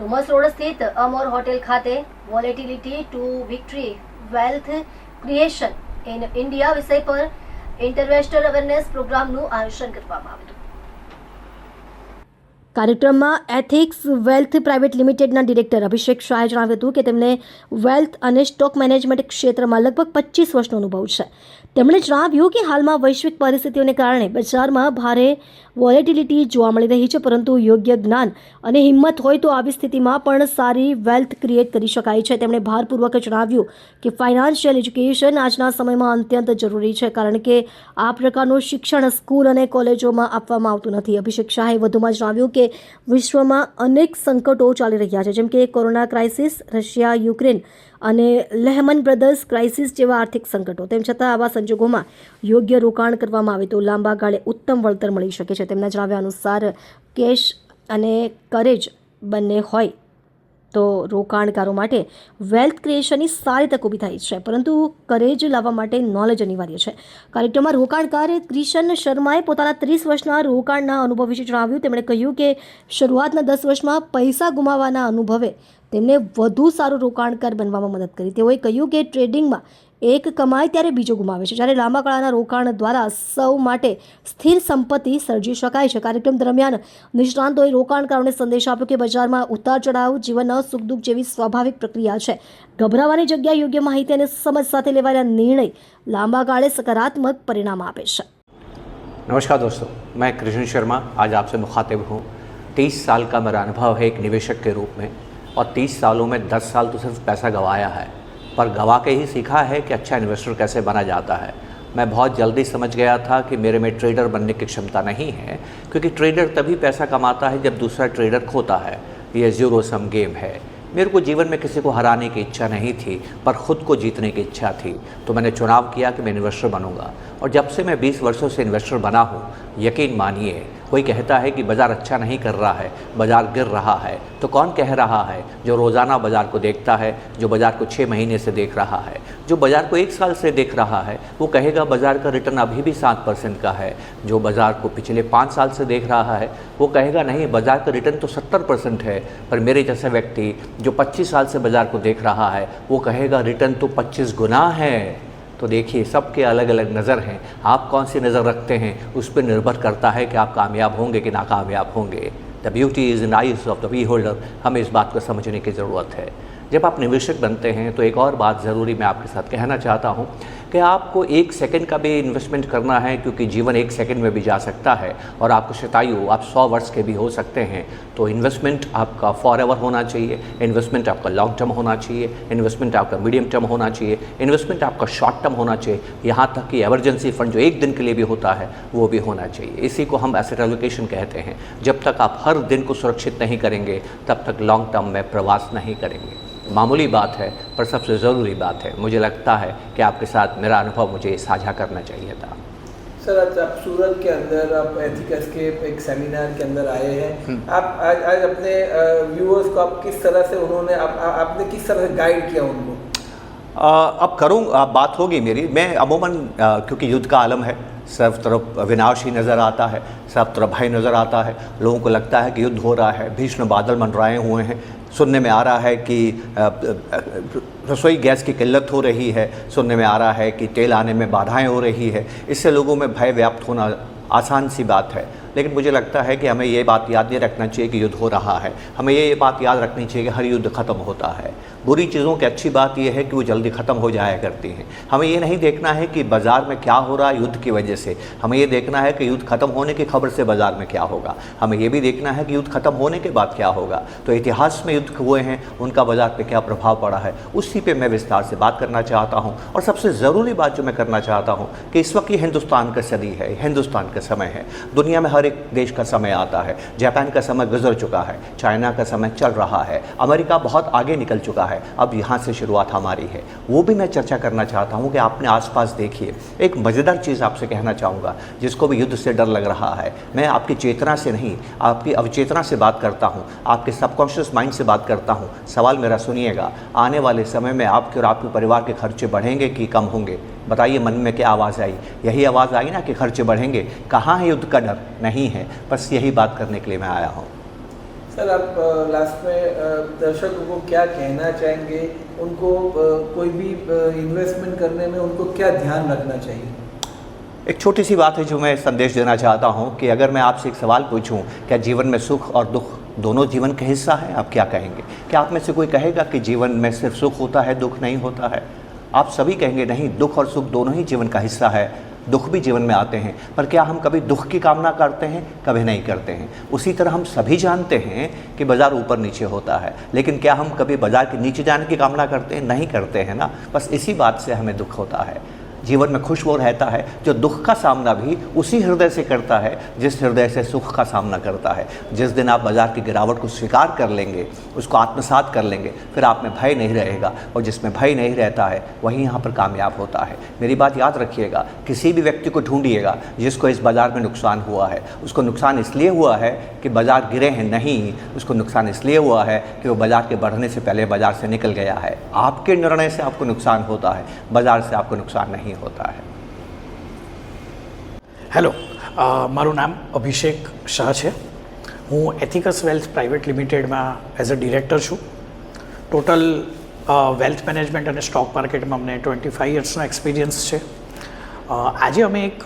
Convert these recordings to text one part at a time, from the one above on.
Dumas road સ્થિત Amor hotel ખાતે volatility to victory wealth creation in India વિષય પર ઇન્વેસ્ટર અવેરનેસ પ્રોગ્રામનું આયોજન કરવામાં આવ્યું. કાર્યક્રમમાં એથિક્સ વેલ્થ પ્રાઇવેટ લિમિટેડના ડિરેક્ટર અભિષેક શાહે જણાવ્યું હતું કે તેમને વેલ્થ અને સ્ટોક મેનેજમેન્ટ ક્ષેત્રમાં લગભગ 25 વર્ષનો અનુભવ છે. તેમણે જણાવ્યું કે હાલમાં વૈશ્વિક પરિસ્થિતિઓને કારણે બજારમાં ભારે વોલેટિલિટી જોવા મળી રહી છે, પરંતુ યોગ્ય જ્ઞાન અને હિંમત હોય તો આવી સ્થિતિમાં પણ સારી વેલ્થ ક્રિએટ કરી શકાય છે. તેમણે ભારપૂર્વક જણાવ્યું કે ફાઇનાન્શિયલ એજ્યુકેશન આજના સમયમાં અત્યંત જરૂરી છે, કારણ કે આ પ્રકારનું શિક્ષણ સ્કૂલ અને કોલેજોમાં આપવામાં આવતું નથી. અભિષેક શાહે વધુમાં જણાવ્યું કે વિશ્વમાં અનેક સંકટો ચાલી રહ્યા છે, જેમ કે કોરોના ક્રાઇસિસ, રશિયા યુક્રેન અને લેહમન બ્રધર્સ ક્રાઇસિસ જેવા આર્થિક સંકટો. તેમ છતાં આવા સંજોગોમાં યોગ્ય રોકાણ કરવામાં આવે તો લાંબા ગાળે ઉત્તમ વળતર મળી શકે છે. તેમના જણાવ્યા અનુસાર કેશ અને કરેજ બંને હોય તો રોકાણકારો માટે વેલ્થ ક્રિએશનની સારી તક ઊભી થાય છે, પરંતુ કરેજ લાવવા માટે નોલેજ અનિવાર્ય છે. કાર્યક્રમમાં રોકાણકાર ક્રિશન શર્માએ પોતાના 30 વર્ષના રોકાણના અનુભવ વિશે જણાવ્યું. તેમણે કહ્યું કે શરૂઆતના 10 વર્ષમાં પૈસા ગુમાવવાના અનુભવે તેમને વધુ સારું રોકાણકાર બનવામાં મદદ કરી. તેઓએ કહ્યું કે ટ્રેડિંગમાં એક કમાય ત્યારે બીજો ગુમાવે છે, જ્યારે લાંબા ગાળાના રોકાણ દ્વારા સૌ માટે સ્થિર સંપત્તિ સર્જી શકાય છે. કાર્યક્રમ દરમિયાન નિષ્ણાંતોએ રોકાણકારોને સંદેશ આપ્યો કે બજારમાં ઉતાર ચઢાવ જીવનના સુખ દુઃખ જેવી સ્વાભાવિક પ્રક્રિયા છે. ગભરાવાની જગ્યાએ યોગ્ય માહિતી અને સમજ સાથે લેવાયેલા નિર્ણય લાંબા ગાળે सकारात्मक परिणाम આપે છે. नमस्कार दोस्तों, मैं कृष्ण शर्मा आज आपसे मुखातिब हूँ. 30 साल का मेरा अनुभव है एक निवेशक के रूप में, और 30 सालों में 10 साल तो सिर्फ पैसा गंवाया है, पर गंवा के ही सीखा है कि अच्छा इन्वेस्टर कैसे बना जाता है. मैं बहुत जल्दी समझ गया था कि मेरे में ट्रेडर बनने की क्षमता नहीं है, क्योंकि ट्रेडर तभी पैसा कमाता है जब दूसरा ट्रेडर खोता है. ये जीरो सम गेम है. मेरे को जीवन में किसी को हराने की इच्छा नहीं थी, पर खुद को जीतने की इच्छा थी. तो मैंने चुनाव किया कि मैं इन्वेस्टर बनूंगा, और जब से मैं 20 वर्षों से इन्वेस्टर बना हूँ, यकीन मानिए कोई कहता है कि बाज़ार अच्छा नहीं कर रहा है, बाज़ार गिर रहा है, तो कौन कह रहा है? जो रोज़ाना बाज़ार को देखता है, जो बाज़ार को 6 महीने से देख रहा है, जो बाज़ार को 1 साल से देख रहा है, वो कहेगा बाज़ार का रिटर्न अभी भी 7% का है. जो बाज़ार को पिछले 5 साल से देख रहा है, वो कहेगा नहीं, बाज़ार का रिटर्न तो 70% है. पर मेरे जैसे व्यक्ति जो 25 साल से बाज़ार को देख रहा है, वो कहेगा रिटर्न तो 25 गुना है. तो देखिए, सबके अलग अलग नज़र हैं. आप कौन सी नज़र रखते हैं उस पर निर्भर करता है कि आप कामयाब होंगे कि नाकामयाब होंगे. The beauty is in eyes of the beholder. हमें इस बात को समझने की ज़रूरत है. जब आप निवेशक बनते हैं तो एक और बात ज़रूरी मैं आपके साथ कहना चाहता हूँ कि आपको 1 सेकंड का भी इन्वेस्टमेंट करना है, क्योंकि जीवन 1 सेकंड में भी जा सकता है, और आपको शतायु आप 100 वर्ष के भी हो सकते हैं. तो इन्वेस्टमेंट आपका फॉर एवर होना चाहिए, इन्वेस्टमेंट आपका लॉन्ग टर्म होना चाहिए, इन्वेस्टमेंट आपका मीडियम टर्म होना चाहिए, इन्वेस्टमेंट आपका शॉर्ट टर्म होना चाहिए, यहाँ तक कि एमरजेंसी फंड जो 1 दिन के लिए भी होता है वो भी होना चाहिए. इसी को हम एसेट एलोकेशन कहते हैं. जब तक आप हर दिन को सुरक्षित नहीं करेंगे, तब तक लॉन्ग टर्म में प्रवास नहीं करेंगे. मामूली बात है, पर सबसे ज़रूरी बात है. मुझे लगता है कि आपके साथ मेरा अनुभव मुझे साझा करना चाहिए था. सर, आज आप सूरत के अंदर आप एथिकस के एक सेमिनार के अंदर आए हैं. आप आज अपने व्यूअर्स को आप किस तरह से उन्होंने आपने किस तरह से गाइड किया उनको? अब करूँ बात होगी मेरी. मैं अमूमन क्योंकि युद्ध का आलम है, सब तरफ विनाश ही नज़र आता है, सब तरफ भय नज़र आता है. लोगों को लगता है कि युद्ध हो रहा है, भीषण बादल मंडराए हुए हैं. सुनने में आ रहा है कि रसोई गैस की किल्लत हो रही है, सुनने में आ रहा है कि तेल आने में बाधाएं हो रही है. इससे लोगों में भय व्याप्त होना आसान सी बात है. लेकिन मुझे लगता है कि हमें ये बात याद नहीं रखना चाहिए कि युद्ध हो रहा है. हमें ये बात याद रखनी चाहिए कि हर युद्ध ख़त्म होता है. बुरी चीज़ों की अच्छी बात यह है कि वो जल्दी ख़त्म हो जाया करती हैं. हमें ये नहीं देखना है कि बाज़ार में क्या हो रहा है युद्ध की वजह से. हमें ये देखना है कि युद्ध ख़त्म होने की खबर से बाज़ार में क्या होगा. हमें ये भी देखना है कि युद्ध ख़त्म होने के बाद क्या होगा. तो इतिहास में युद्ध हुए हैं, उनका बाज़ार पर क्या प्रभाव पड़ा है, उसी पर मैं विस्तार से बात करना चाहता हूँ. और सबसे ज़रूरी बात जो मैं करना चाहता हूँ कि इस वक्त ये हिंदुस्तान का सदी है, हिंदुस्तान का समय है. दुनिया में हर एक देश का समय आता है. जापान का समय गुजर चुका है, चाइना का समय चल रहा है, अमेरिका बहुत आगे निकल चुका है. अब यहाँ से शुरुआत हमारी है. वो भी मैं चर्चा करना चाहता हूँ कि आपने आसपास देखिए. एक मज़ेदार चीज़ आपसे कहना चाहूँगा, जिसको भी युद्ध से डर लग रहा है, मैं आपकी चेतना से नहीं, आपकी अवचेतना से बात करता हूँ, आपके सबकॉन्शियस माइंड से बात करता हूँ. सवाल मेरा सुनिएगा, आने वाले समय में आपके और आपके परिवार के खर्चे बढ़ेंगे कि कम होंगे? बताइए, मन में क्या आवाज़ आई? यही आवाज़ आई ना कि खर्चे बढ़ेंगे. कहाँ है युद्ध का डर? नहीं है. बस यही बात करने के लिए मैं आया हूँ. सर आप लास्ट में दर्शकों को क्या कहना चाहेंगे, उनको कोई भी इन्वेस्टमेंट करने में उनको क्या ध्यान रखना चाहिए? एक छोटी सी बात है जो मैं संदेश देना चाहता हूँ कि अगर मैं आपसे एक सवाल पूछूं, क्या जीवन में सुख और दुख दोनों जीवन का हिस्सा है, आप क्या कहेंगे? क्या आप में से कोई कहेगा कि जीवन में सिर्फ सुख होता है, दुख नहीं होता है? आप सभी कहेंगे नहीं, दुख और सुख दोनों ही जीवन का हिस्सा है, दुख भी जीवन में आते हैं। पर क्या हम कभी दुख की कामना करते हैं? कभी नहीं करते हैं। उसी तरह हम सभी जानते हैं कि बाज़ार ऊपर नीचे होता है, लेकिन क्या हम कभी बाज़ार के नीचे जाने की कामना करते हैं? नहीं करते हैं ना। बस इसी बात से हमें दुख होता है। जीवन में खुश वो रहता है जो दुख का सामना भी उसी हृदय से करता है जिस हृदय से सुख का सामना करता है। जिस दिन आप बाज़ार की गिरावट को स्वीकार कर लेंगे, उसको आत्मसात कर लेंगे, फिर आप में भय नहीं रहेगा, और जिसमें भय नहीं रहता है वही यहाँ पर कामयाब होता है। मेरी बात याद रखिएगा, किसी भी व्यक्ति को ढूंढिएगा जिसको इस बाज़ार में नुकसान हुआ है। उसको नुकसान इसलिए हुआ है कि बाज़ार गिरे हैं, नहीं, उसको नुकसान इसलिए हुआ है कि वो बाज़ार के बढ़ने से पहले बाज़ार से निकल गया है। आपके निर्णय से आपको नुकसान होता है, बाज़ार से आपको नुकसान नहीं होता है। હેલો, મારું નામ અભિષેક શાહ છે। હું એથિકસ વેલ્થ પ્રાઇવેટ લિમિટેડમાં એઝ અ ડિરેક્ટર છું। ટોટલ વેલ્થ મેનેજમેન્ટ અને સ્ટોક માર્કેટમાં અમને 25 યર્સનો એક્સપિરિયન્સ છે। આજે અમે એક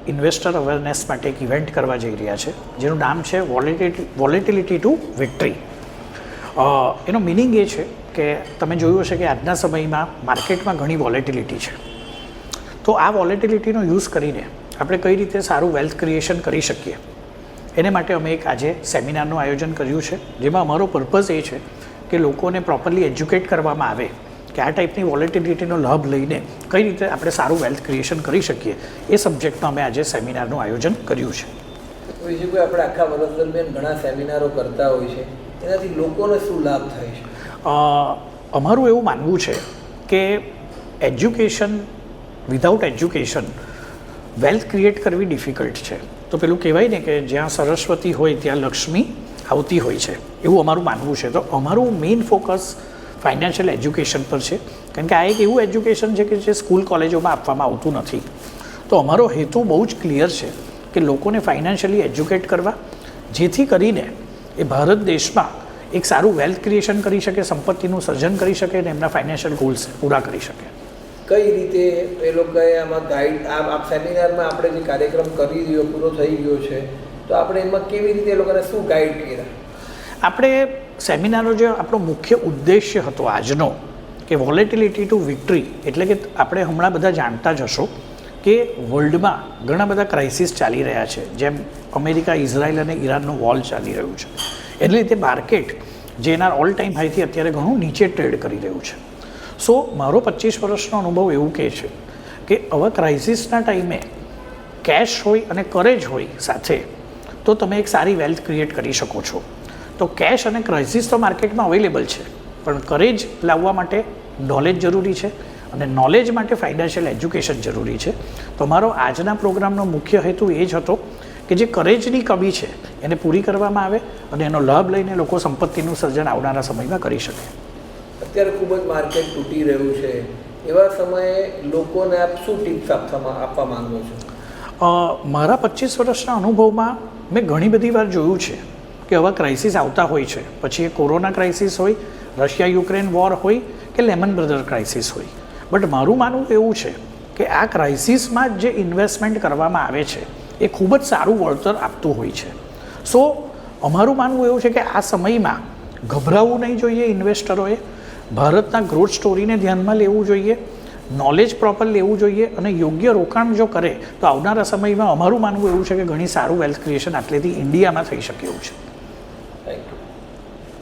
ઇન્વેસ્ટર અવેરનેસ માટે એક ઇવેન્ટ કરવા જઈ રહ્યા છે જેનું નામ છે વોલેટિલિટી ટુ વિક્ટરી। એનો મિનિંગ એ છે કે તમે જોયું હશે કે આજના સમયમાં માર્કેટમાં ઘણી વોલેટિલિટી છે, તો આ વોલેટિલિટીનો યુઝ કરીને આપણે કઈ રીતે સારું વેલ્થ ક્રિએશન કરી શકીએ એને માટે અમે એક આજે સેમિનારનું આયોજન કર્યું છે, જેમાં અમારો પર્પઝ એ છે કે લોકોને પ્રોપરલી એજ્યુકેટ કરવામાં આવે કે આ ટાઈપની વોલેટિલિટીનો લાભ લઈને કઈ રીતે આપણે સારું વેલ્થ ક્રિએશન કરી શકીએ। એ સબ્જેક્ટમાં અમે આજે સેમિનારનું આયોજન કર્યું છે। બીજું કોઈ આપણે આખા વર્ષ દરમિયાન ઘણા સેમિનારો કરતા હોય છે, એનાથી લોકોને શું લાભ થાય છે? અમારું એવું માનવું છે કે education without education wealth create કરવી ડિફિકલ્ટ છે। તો પેલું કહેવાય ને કે જ્યાં સરસ્વતી હોય ત્યાં લક્ષ્મી આવતી હોય છે, એવું અમારું માનવું છે। તો અમારું મેઇન ફોકસ ફાઇનાન્શિયલ એજ્યુકેશન પર છે, કારણ કે આ એક એવું એજ્યુકેશન છે કે જે સ્કૂલ કોલેજોમાં આપવામાં આવતું નથી। તો અમારો હેતુ બહુ જ ક્લિયર છે કે લોકોને ફાઇનાન્શિયલી એજ્યુકેટ કરવા, જેથી કરીને એ ભારત દેશમાં એક સારું વેલ્થ ક્રિએશન કરી શકે, સંપત્તિનું સર્જન કરી શકે અને એમના ફાઇનાન્શિયલ ગોલ્સ પૂરા કરી શકે। કઈ રીતે એ લોકોએ આમાં ગાઈડ, આ સેમિનારમાં આપણે જે કાર્યક્રમ કરી રહ્યો પૂરો થઈ ગયો છે, તો આપણે એમાં કેવી રીતે એ લોકોને શું ગાઈડ કર્યા? આપણે સેમિનારનો જે આપણો મુખ્ય ઉદ્દેશ્ય હતો આજનો કે વોલેટિલિટી ટુ વિક્ટરી, એટલે કે આપણે હમણાં બધા જાણતા જ હશો કે વર્લ્ડમાં ઘણા બધા ક્રાઇસિસ ચાલી રહ્યા છે, જેમ અમેરિકા, ઇઝરાયલ અને ઈરાનનું વોર ચાલી રહ્યું છે। એટલે રીતે માર્કેટ જે એના ઓલ ટાઈમ હાઈથી અત્યારે ઘણું નીચે ટ્રેડ કરી રહ્યું છે। સો મારો 25 વર્ષનો અનુભવ એવું કહે છે કે આવા ક્રાઇસિસના ટાઈમે કેશ હોય અને કરેજ હોય સાથે, તો તમે એક સારી વેલ્થ ક્રિએટ કરી શકો છો। તો કેશ અને ક્રાઇસિસ તો માર્કેટમાં અવેલેબલ છે, પણ કરેજ લાવવા માટે નોલેજ જરૂરી છે, અને નોલેજ માટે ફાઇનાન્શિયલ એજ્યુકેશન જરૂરી છે। તો મારો આજના પ્રોગ્રામનો મુખ્ય હેતુ એ જ હતો કે જે કરેજની કમી છે એને પૂરી કરવામાં આવે અને એનો લાભ લઈને લોકો સંપત્તિનું સર્જન આવનારા સમયમાં કરી શકે। અત્યારે ખૂબ જ માર્કેટ તૂટી રહ્યું છે, એવા સમયે લોકોને આપ શું ટિપ્સ આપવા માંગો છો? મારા 25 વર્ષના અનુભવમાં મેં ઘણી બધી વાર જોયું છે કે આવા ક્રાઇસિસ આવતા હોય છે, પછી એ કોરોના ક્રાઇસિસ હોય, રશિયા યુક્રેન વોર હોય કે લેમન બ્રધર ક્રાઇસિસ હોય, બટ મારું માનવું એવું છે કે આ ક્રાઇસિસમાં જે ઇન્વેસ્ટમેન્ટ કરવામાં આવે છે એ ખૂબ જ સારું વળતર આપતું હોય છે। સો અમારું માનવું એવું છે કે આ સમયમાં ગભરાવું નહીં જોઈએ ઇન્વેસ્ટરોએ, ભારતના ગ્રોથ સ્ટોરીને ધ્યાનમાં લેવું જોઈએ, નોલેજ પ્રોપર લેવું જોઈએ, અને યોગ્ય રોકાણ જો કરે તો આવનારા સમયમાં અમારું માનવું એવું છે કે ઘણી સારું વેલ્થ ક્રિએશન આટલેથી ઇન્ડિયામાં થઈ શકે એવું છે। Thank you.